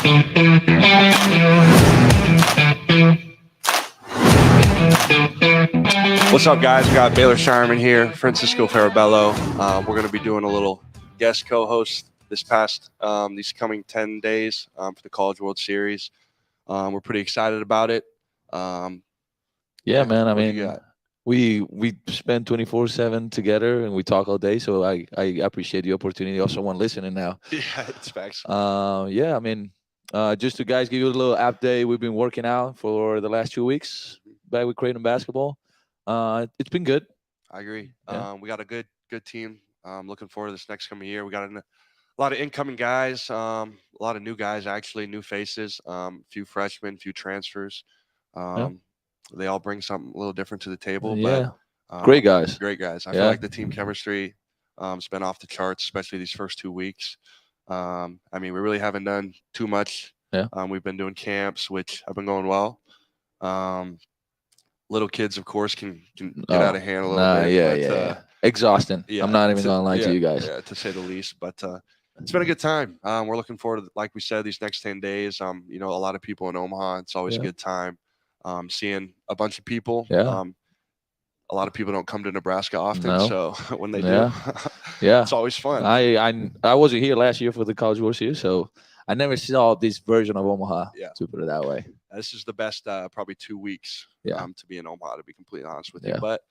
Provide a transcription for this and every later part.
What's up, guys? We got Baylor Scheierman here, Francisco Farabello. We're going to be doing a little guest co-host these coming 10 days for the College World Series. We're pretty excited about it. Yeah, man. I what do you mean, got? we spend 24/7 together and we talk all day. So I appreciate the opportunity. Also, one listening now. Yeah, it's facts. Yeah, I mean, just to guys give you a little update. We've been working out for the last 2 weeks back with Creighton basketball. It's been good. I agree. Yeah. We got a good team. Looking forward to this next coming year. We got a lot of incoming guys, a lot of new guys, actually, new faces, a few freshmen, few transfers. Yeah. They all bring something a little different to the table, Yeah, but great guys. great guys. I feel Yeah. like the team chemistry has been off the charts, especially these first 2 weeks. I mean, we really haven't done too much. Yeah. We've been doing camps, which have been going well. Little kids, of course, can get out of hand a little bit. Yeah, but, yeah. Exhausting. yeah, I'm not even gonna lie to you guys. Yeah, to say the least. But it's been a good time. We're looking forward to, like we said, these next 10 days. You know, a lot of people in Omaha. It's always a Yeah. good time. Seeing a bunch of people. Yeah. A lot of people don't come to Nebraska often, No. so when they Yeah. do, Yeah. it's always fun. I wasn't here last year for the College World Series, so I never saw this version of Omaha. Yeah. To put it that way. This is the best probably 2 weeks Yeah. to be in Omaha, to be completely honest with Yeah. you. But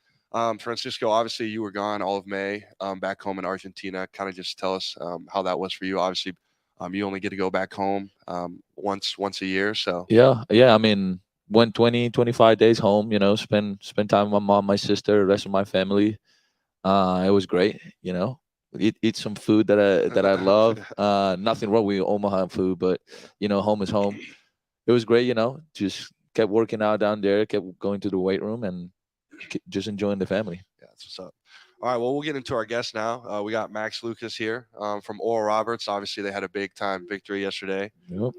Francisco, obviously you were gone all of May back home in Argentina. Kind of just tell us how that was for you. Obviously, you only get to go back home once a year. So Yeah. I mean, went 20, 25 days home. You know, spend time with my mom, my sister, the rest of my family. It was great. You know, eat some food that I love. Nothing wrong with Omaha food, but you know, home is home. It was great. You know, just kept working out down there, kept going to the weight room, and just enjoying the family. Yeah, that's what's up. All right, well, we'll get into our guests now. We got Max Lucas here from Oral Roberts. Obviously, they had a big time victory yesterday. Yep.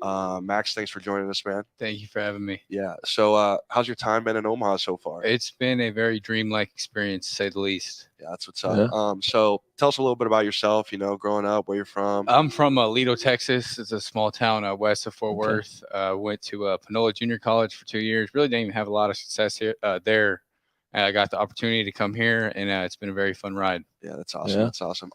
Max, thanks for joining us, man. Thank you for having me. Yeah. So, how's your time been in Omaha so far? It's been a very dreamlike experience, to say the least. Yeah, that's what's up. Yeah. So, tell us a little bit about yourself. You know, growing up, where you're from. I'm from Lido, Texas. It's a small town west of Fort Okay. Worth. Went to Panola Junior College for 2 years. Really didn't even have a lot of success here there. I got the opportunity to come here, and it's been a very fun ride. Yeah, that's awesome. Yeah. That's awesome.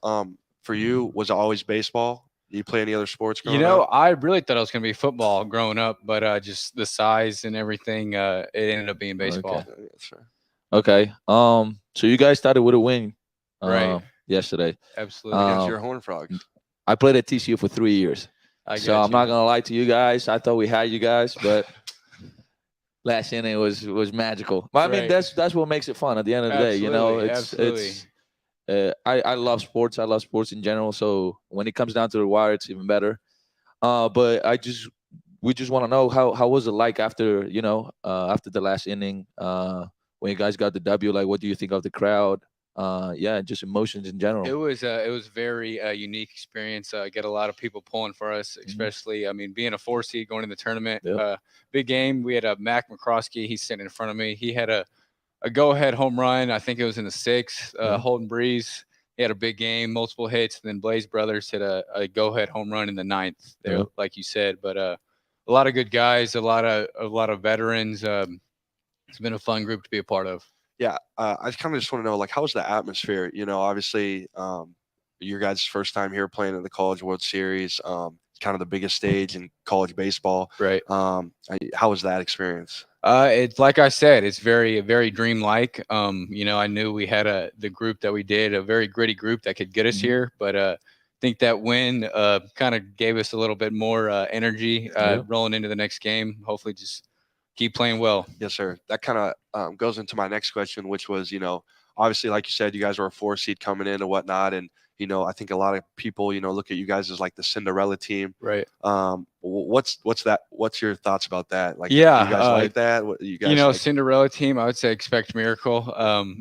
For you, was it always baseball? Did you play any other sports growing You know, up? I really thought it was going to be football growing up, but just the size and everything, it ended up being baseball. Yeah, sure. Okay. So you guys started with a win, Right. yesterday. Absolutely. Because Um, you're Horned Frogs. I played at TCU for 3 years. I So got I'm you. not gonna lie to you guys. I thought we had you guys, but last inning was magical. But I mean, Right. that's what makes it fun. At the end of the day, you know, Absolutely, it's. I love sports. I love sports in general. So when it comes down to the wire, it's even better. But we just want to know how was it like after after the last inning when you guys got the W? Like, what do you think of the crowd? Yeah, just emotions in general. It was very unique experience. Get a lot of people pulling for us, especially. I mean, being a 4 seed going in the tournament, Yep. big game. We had a Mac McCroskey. He's sitting in front of me. He had a go ahead home run. I think it was in the 6th. Holden Breeze. He had a big game, multiple hits. And then Blaze Brothers hit a go ahead home run in the 9th. There, Yep. like you said. But a lot of good guys, a lot of veterans. It's been a fun group to be a part of. Yeah, I kind of just want to know, like, how was the atmosphere? You know, obviously, your guys' first time here playing in the College World Series, kind of the biggest stage in college baseball. Right. How was that experience? It's like I said, it's very, very dreamlike. You know, I knew we had the group that we did, a very gritty group that could get us here, but I think that win kind of gave us a little bit more energy rolling into the next game. Hopefully, just keep playing well. Yes, sir. That kind of goes into my next question, which was, you know, obviously, like you said, you guys were a 4 seed coming in and whatnot, and you know, I think a lot of people, you know, look at you guys as like the Cinderella team. Right. What's that? What's your thoughts about that? Like, Yeah, do you guys like that? What you guys? You know, like? Cinderella team. I would say expect miracle.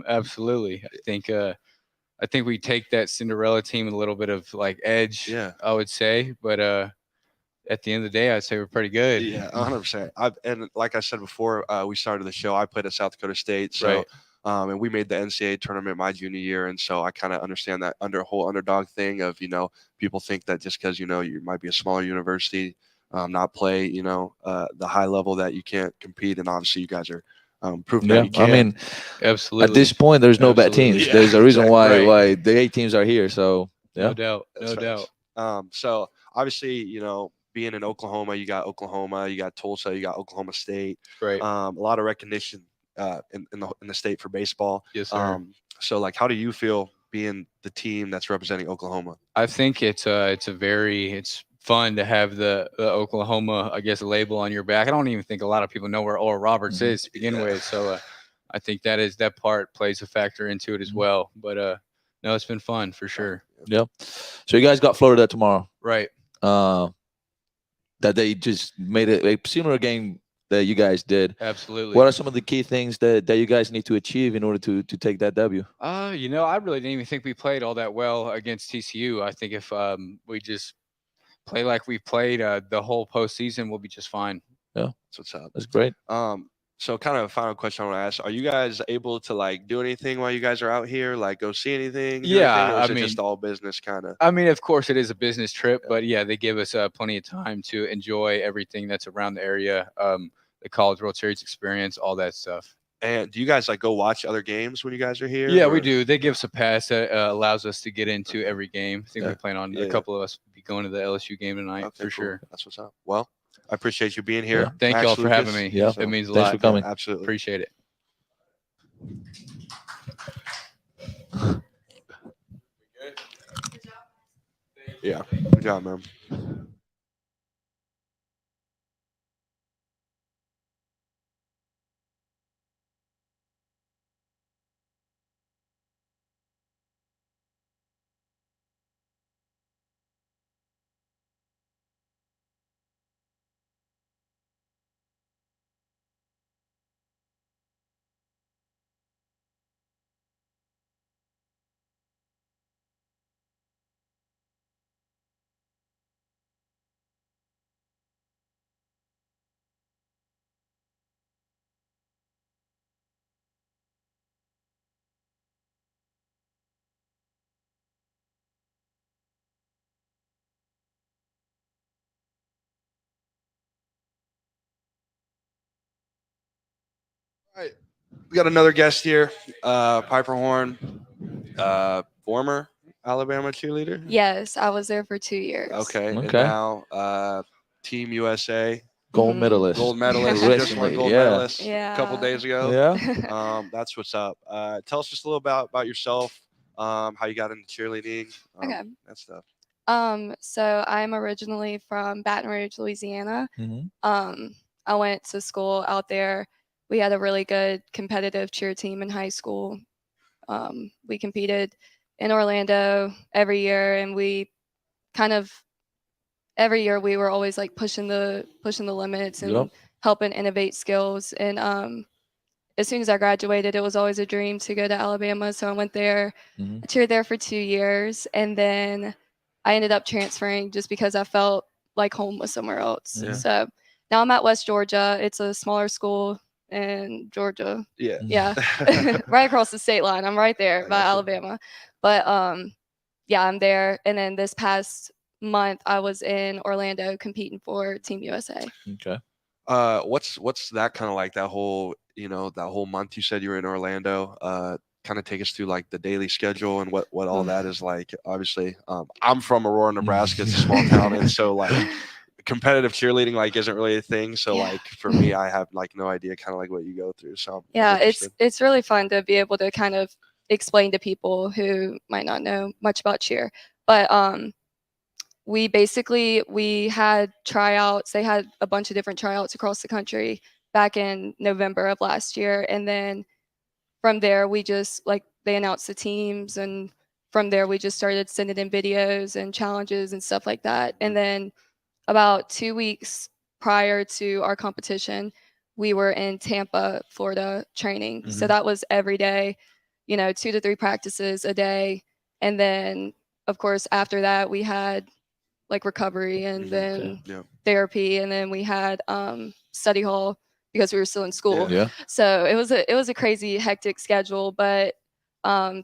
Absolutely. I think we take that Cinderella team with a little bit of like edge. Yeah. I would say, but at the end of the day, I'd say we're pretty good. Yeah, 100%. And like I said before, we started the show. I played at South Dakota State, so Right. And we made the NCAA tournament my junior year, and so I kind of understand that whole underdog thing of, you know, people think that just because, you know, you might be a smaller university, not play, the high level that you can't compete. And obviously you guys are proof that Yeah, you can. I mean, Absolutely. at this point, there's no bad Absolutely. teams. Yeah, There's a reason exactly. why the 8 teams are here. So yeah, No doubt. No That's doubt. facts. So obviously, being in Oklahoma, you got Oklahoma, you got Tulsa, you got Oklahoma State. Right. A lot of recognition in the state for baseball. Yes, sir. So like, how do you feel being the team that's representing Oklahoma? I think it's fun to have the Oklahoma, I guess, label on your back. I don't even think a lot of people know where Oral Roberts Mhm. is to begin Yeah. with. So I think that part plays a factor into it as Mhm. well. But no, it's been fun for sure. yeah. So you guys got Florida tomorrow. Right. That they just made a similar game that you guys did. Absolutely. What are some of the key things that you guys need to achieve in order to take that W? I really didn't even think we played all that well against TCU. I think if we just play like we played the whole postseason, we'll be just fine. Yeah, That's what's up. that's great. So kind of a final question I want to ask: are you guys able to like do anything while you guys are out here? Like go see anything? Do Yeah, anything, or is I it just mean- all business kind of? I mean, of course, it is a business trip, but yeah, they give us plenty of time to enjoy everything that's around the area, the College World Series experience, all that stuff. And do you guys like go watch other games when you guys are here? Yeah, we or- do. They give us a pass that allows us to get into every game. I think Yeah. we plan on Yeah. a couple of us be going to the LSU game tonight Okay, for cool. sure. That's what's up. Well, I appreciate you being here. Yeah. Thank Max y'all for having Lucas. me. Yeah. It means a Thanks lot. for coming. Absolutely. Appreciate it. Yeah. Good job, man. All right. We got another guest here, Piper Horne, former Alabama cheerleader. Yes, I was there for 2 years. Okay. And Okay. now Team USA, Gold Mhm. medalist. gold medalist. You just won Recently, gold yeah. medalist a Yeah. couple days ago. Yeah. That's what's up. Tell us just a little about yourself, how you got into cheerleading, Okay. that stuff. So I'm originally from Baton Rouge, Louisiana. hmm I went to school out there. We had a really good competitive cheer team in high school. We competed in Orlando every year, and we kind of every year we were always like pushing the limits and Yep. helping innovate skills. And as soon as I graduated, it was always a dream to go to Alabama. So I went there. hmm I toured there for 2 years, and then I ended up transferring just because I felt like home was somewhere else. Yeah. So now I'm at West Georgia. It's a smaller school in Georgia. Yeah. Yeah, right across the state line. I'm right there I by gotcha. Alabama. But yeah, I'm there. And then this past month, I was in Orlando competing for Team USA. Okay. What's that kind of like? That whole month you said you were in Orlando. Kind of take us through like the daily schedule and what all that is like. Obviously, I'm from Aurora, Nebraska. It's a small town, and so like competitive cheerleading like isn't really a thing. So Yeah. like for me, I have like no idea kind of like what you go through. So I'm Yeah, interested. it's really fun to be able to kind of explain to people who might not know much about cheer. But we had tryouts. They had a bunch of different tryouts across the country back in November of last year, and then from there we just like they announced the teams, and from there we just started sending in videos and challenges and stuff like that. And then about 2 weeks prior to our competition, we were in Tampa, Florida training. So Mhm. that was every day, 2 to 3 practices a day. And then of course after that we had like recovery and Mhm. then Okay. Yeah. therapy, and then we had study hall because we were still in school. Yeah. So it was a crazy hectic schedule, but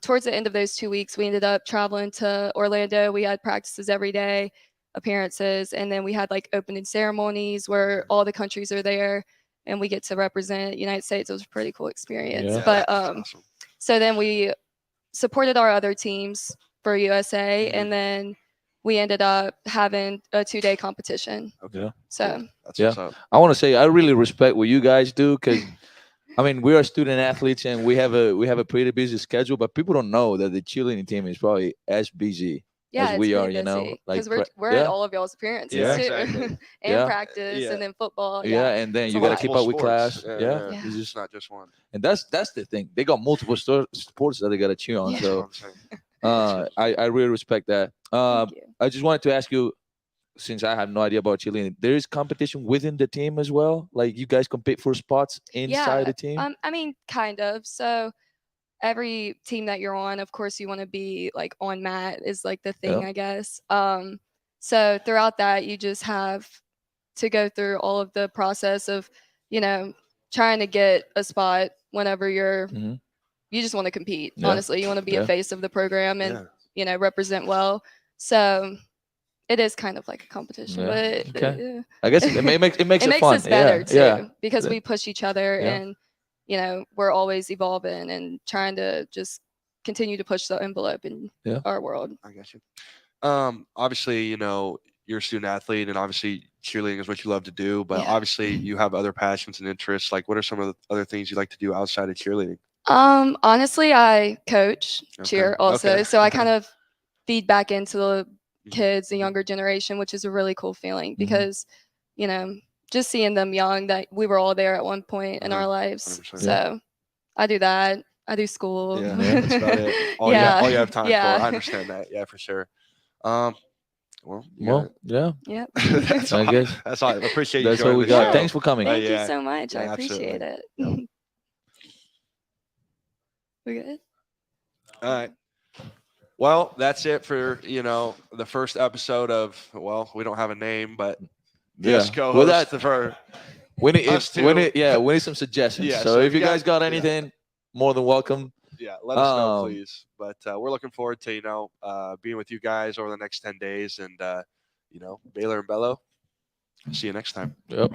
towards the end of those 2 weeks, we ended up traveling to Orlando. We had practices every day. appearances, and then we had like opening ceremonies where all the countries are there and we get to represent United States. It was a pretty cool experience. Yeah. But that's awesome. so then we supported our other teams for USA, and then we ended up having a 2-day competition. Okay. Yeah. So Cool. That's Yeah. what's up. I want to say I really respect what you guys do because, I mean, we are student athletes and we have a pretty busy schedule, but people don't know that the cheerleading team is probably as busy yeah, as it's we really are. You know, busy like because we're at all of y'all's appearances Yeah. too, Exactly. and Yeah. practice, Yeah. and then football. Yeah, and then It's you a got to lot. keep Multiple up with sports. class. Yeah. Yeah. Yeah. It's It's just, not just one. and that's the thing. They got multiple sports that they got to cheer on. Yeah. That's what So I'm saying. I really respect that. Thank you. I just wanted to ask you, since I have no idea about cheerleading, there is competition within the team as well. Like you guys compete for spots inside Yeah, the team. I mean, kind of. So every team that you're on, of course, you want to be like on mat is like the thing, Yeah. I guess. So throughout that, you just have to go through all of the process of, trying to get a spot whenever Mhm. you just want to compete. Yeah. Honestly, you want to be Yeah. a face of the program and Yeah. represent well. So it is kind of like a competition, Yeah. but Okay. I guess it makes it makes it it makes fun. us better too Yeah. because Yeah. we push each other Yeah. and we're always evolving and trying to just continue to push the envelope in Yeah. our world. I got you. Obviously, you're a student athlete, and obviously cheerleading is what you love to do. But Yeah. obviously, you have other passions and interests. Like, what are some of the other things you like to do outside of cheerleading? Honestly, I coach cheer Okay, also, okay. so I kind of feed back into the Mhm, kids, the mhm. younger generation, which is a really cool feeling Mhm. because just seeing them young, that we were all there at one point in our Uh-huh, lives. 100%. So I do that. I do school. Yeah, Yeah. that's about it. All you have time for. I understand that. Yeah, for sure. Well, you Well, yeah. Yep. that's I all. guess That's all. I appreciate you that's what joining we the got. show. Thanks for coming. Thank you yeah, so much. yeah, I appreciate absolutely. it. We good? All right. Well, that's it for the first episode of. Well, we don't have a name, but guest With co-host that, for we need us two. we need some suggestions. Yeah, So if you guys got anything, more than welcome. Yeah, let us know, Um, please. But we're looking forward to being with you guys over the next 10 days, and Baylor and Bello. See you next time. Yep.